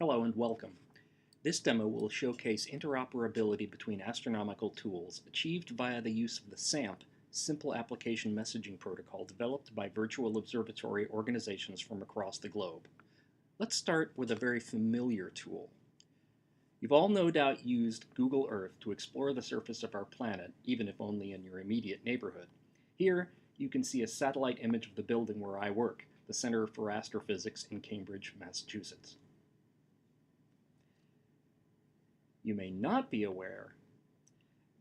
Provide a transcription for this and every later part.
Hello and welcome. This demo will showcase interoperability between astronomical tools achieved via the use of the SAMP, Simple Application Messaging Protocol developed by virtual observatory organizations from across the globe. Let's start with a very familiar tool. You've all no doubt used Google Earth to explore the surface of our planet, even if only in your immediate neighborhood. Here, you can see a satellite image of the building where I work, the Center for Astrophysics in Cambridge, Massachusetts. You may not be aware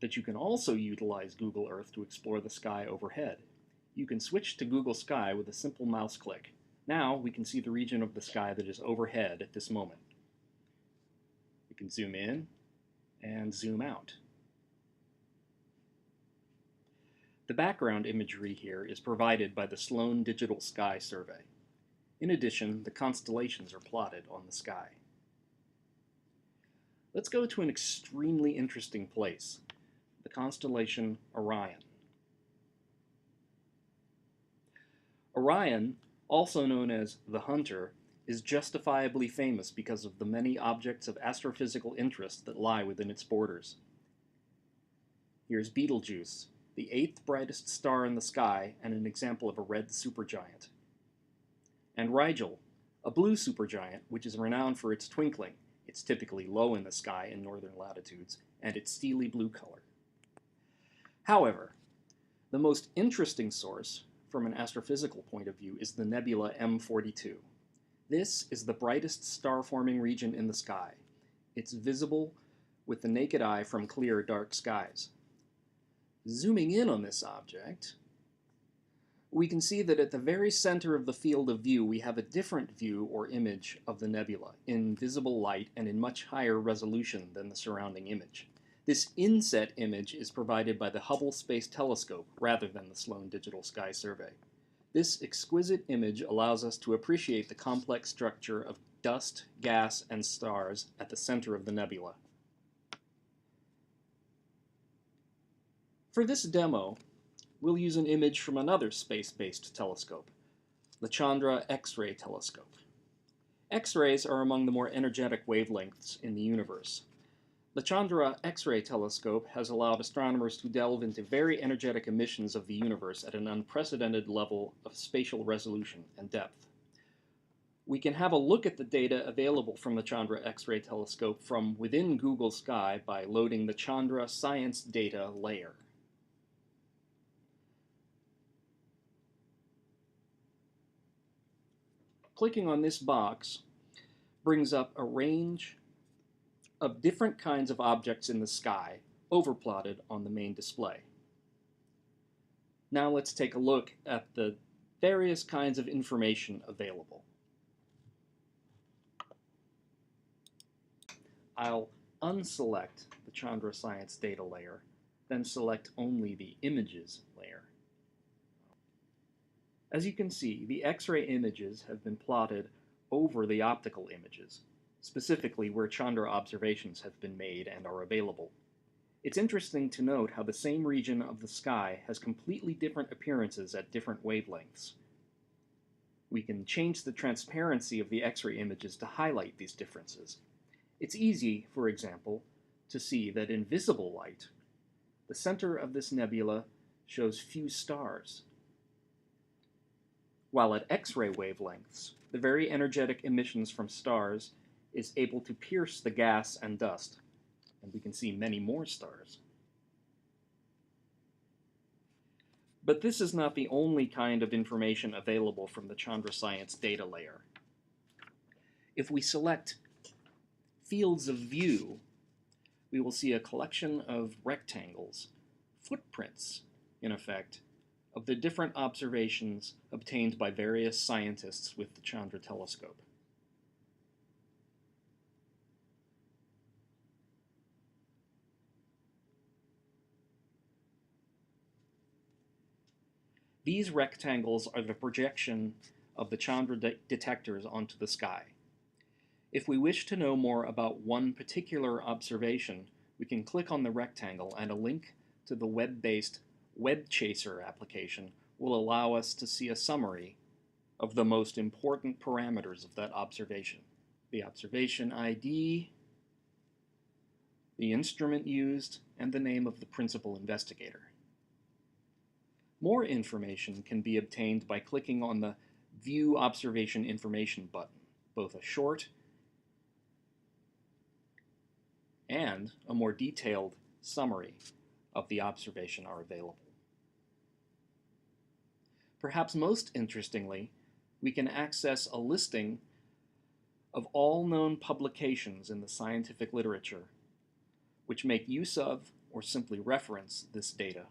that you can also utilize Google Earth to explore the sky overhead. You can switch to Google Sky with a simple mouse click. Now we can see the region of the sky that is overhead at this moment. We can zoom in and zoom out. The background imagery here is provided by the Sloan Digital Sky Survey. In addition, the constellations are plotted on the sky. Let's go to an extremely interesting place, the constellation Orion. Orion, also known as the Hunter, is justifiably famous because of the many objects of astrophysical interest that lie within its borders. Here's Betelgeuse, the 8th brightest star in the sky and an example of a red supergiant. And Rigel, a blue supergiant which is renowned for its twinkling. It's typically low in the sky in northern latitudes, and its steely blue color. However, the most interesting source from an astrophysical point of view is the nebula M42. This is the brightest star-forming region in the sky. It's visible with the naked eye from clear, dark skies. Zooming in on this object, we can see that at the very center of the field of view we have a different view or image of the nebula in visible light and in much higher resolution than the surrounding image. This inset image is provided by the Hubble Space Telescope rather than the Sloan Digital Sky Survey. This exquisite image allows us to appreciate the complex structure of dust, gas, and stars at the center of the nebula. For this demo, we'll use an image from another space-based telescope, the Chandra X-ray telescope. X-rays are among the more energetic wavelengths in the universe. The Chandra X-ray telescope has allowed astronomers to delve into very energetic emissions of the universe at an unprecedented level of spatial resolution and depth. We can have a look at the data available from the Chandra X-ray telescope from within Google Sky by loading the Chandra Science Data layer. Clicking on this box brings up a range of different kinds of objects in the sky overplotted on the main display. Now let's take a look at the various kinds of information available. I'll unselect the Chandra Science Data layer, then select only the Images layer. As you can see, the X-ray images have been plotted over the optical images, specifically where Chandra observations have been made and are available. It's interesting to note how the same region of the sky has completely different appearances at different wavelengths. We can change the transparency of the X-ray images to highlight these differences. It's easy, for example, to see that in visible light, the center of this nebula shows few stars, while at X-ray wavelengths, the very energetic emissions from stars is able to pierce the gas and dust, and we can see many more stars. But this is not the only kind of information available from the Chandra Science Data layer. If we select Fields of View, we will see a collection of rectangles, footprints, in effect, of the different observations obtained by various scientists with the Chandra telescope. These rectangles are the projection of the Chandra detectors onto the sky. If we wish to know more about one particular observation, we can click on the rectangle and a link to the web-based Web Chaser application will allow us to see a summary of the most important parameters of that observation. the observation ID, the instrument used, and the name of the principal investigator. More information can be obtained by clicking on the View Observation Information button. Both a short and a more detailed summary of the observation are available. Perhaps most interestingly, we can access a listing of all known publications in the scientific literature which make use of or simply reference this data.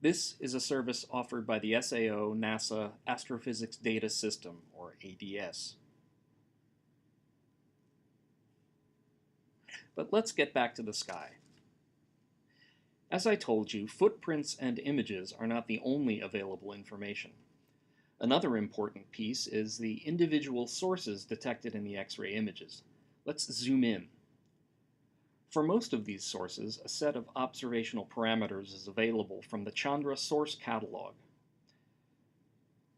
This is a service offered by the SAO NASA Astrophysics Data System, or ADS. But let's get back to the sky. As I told you, footprints and images are not the only available information. Another important piece is the individual sources detected in the X-ray images. Let's zoom in. For most of these sources, a set of observational parameters is available from the Chandra Source Catalog.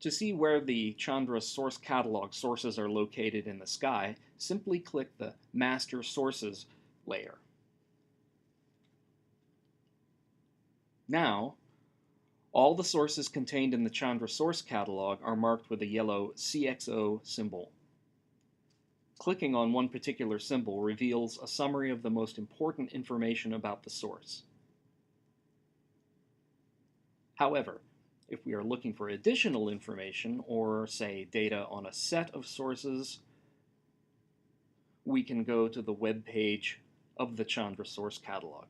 To see where the Chandra Source Catalog sources are located in the sky, simply click the Master Sources layer. Now, all the sources contained in the Chandra Source Catalog are marked with a yellow CXO symbol. Clicking on one particular symbol reveals a summary of the most important information about the source. However, if we are looking for additional information, or say data on a set of sources, we can go to the web page of the Chandra Source Catalog,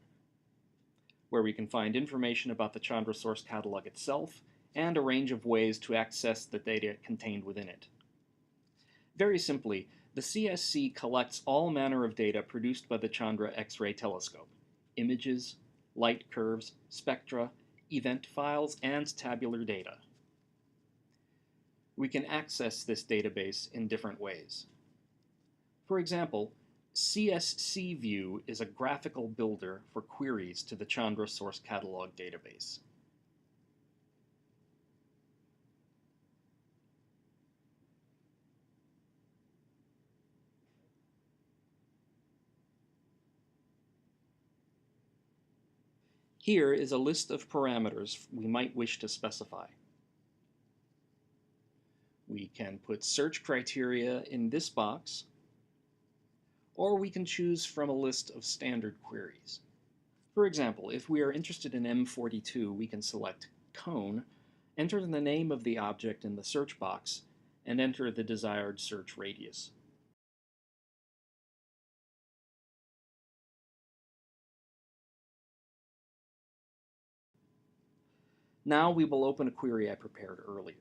where we can find information about the Chandra Source Catalog itself and a range of ways to access the data contained within it. Very simply, the CSC collects all manner of data produced by the Chandra X-ray telescope: images, light curves, spectra, event files, and tabular data. We can access this database in different ways. For example, CSC-VO is a graphical builder for queries to the Chandra Source Catalog database. Here is a list of parameters we might wish to specify. We can put search criteria in this box, or we can choose from a list of standard queries. For example, if we are interested in M42, we can select cone, enter the name of the object in the search box, and enter the desired search radius. Now we will open a query I prepared earlier.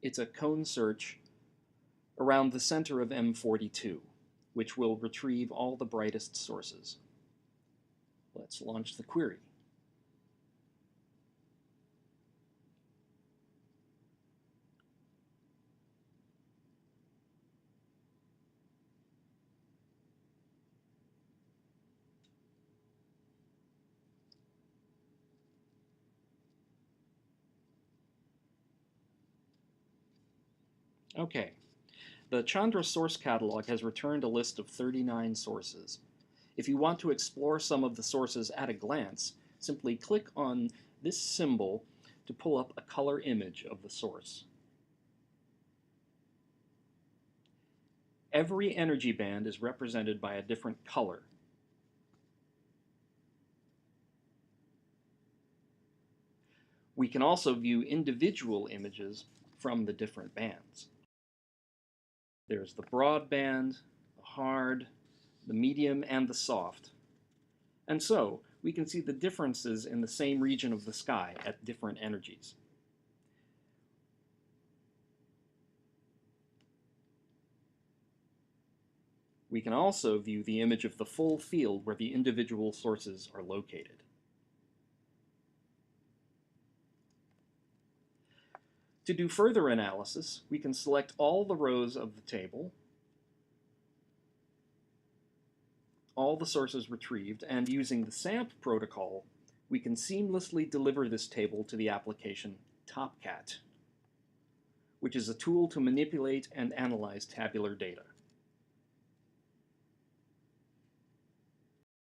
It's a cone search around the center of M42, which will retrieve all the brightest sources. Let's launch the query. Okay, the Chandra Source Catalog has returned a list of 39 sources. If you want to explore some of the sources at a glance, simply click on this symbol to pull up a color image of the source. Every energy band is represented by a different color. We can also view individual images from the different bands. There's the broad band, the hard, the medium, and the soft. And so, we can see the differences in the same region of the sky at different energies. We can also view the image of the full field where the individual sources are located. To do further analysis, we can select all the rows of the table, all the sources retrieved, and using the SAMP protocol, we can seamlessly deliver this table to the application TopCat. which is a tool to manipulate and analyze tabular data.